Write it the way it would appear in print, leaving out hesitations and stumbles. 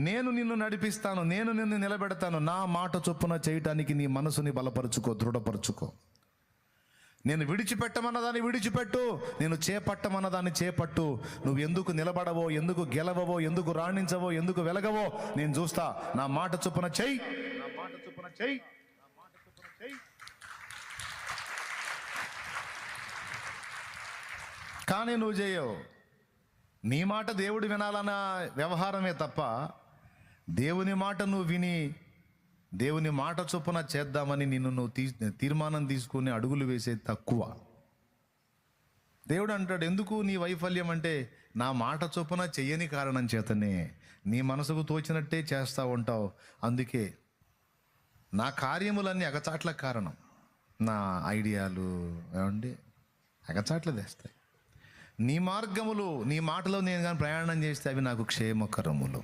నేను నిన్ను నడిపిస్తాను, నేను నిన్ను నిలబెడతాను. నా మాట చొప్పున చేయటానికి నీ మనసుని బలపరుచుకో, దృఢపరుచుకో. నేను విడిచిపెట్టమన్నదాన్ని విడిచిపెట్టు, నేను చేపట్టమన్నదాన్ని చేపట్టు. నువ్వు ఎందుకు నిలబడవో, ఎందుకు గెలవవో, ఎందుకు రాణించవో, ఎందుకు వెలగవో నేను చూస్తా. నా మాట చొప్పున చెయ్యి, నా మాట చొప్పున చెయ్యి, నా మాట చొప్పున చెయ్యి. కానీ నువ్వు చేయవు. నీ మాట దేవుడు వినాలన్న వ్యవహారమే తప్ప, దేవుని మాట నువ్వు విని దేవుని మాట చొప్పున చేద్దామని నువ్వు తీర్మానం తీసుకుని అడుగులు వేసే తక్కువ. దేవుడు అంటాడు, ఎందుకు నీ వైఫల్యం అంటే నా మాట చొప్పున చెయ్యని కారణం చేతనే. నీ మనసుకు తోచినట్టే చేస్తూ ఉంటావు, అందుకే నా కార్యములన్నీ అగచాట్లకు కారణం. నా ఐడియాలు ఏమండి అగచాట్లు తెస్తాయి. నీ మార్గములు, నీ మాటలో నేను కానీ ప్రయాణం చేస్తే అవి నాకు క్షేమకరములు.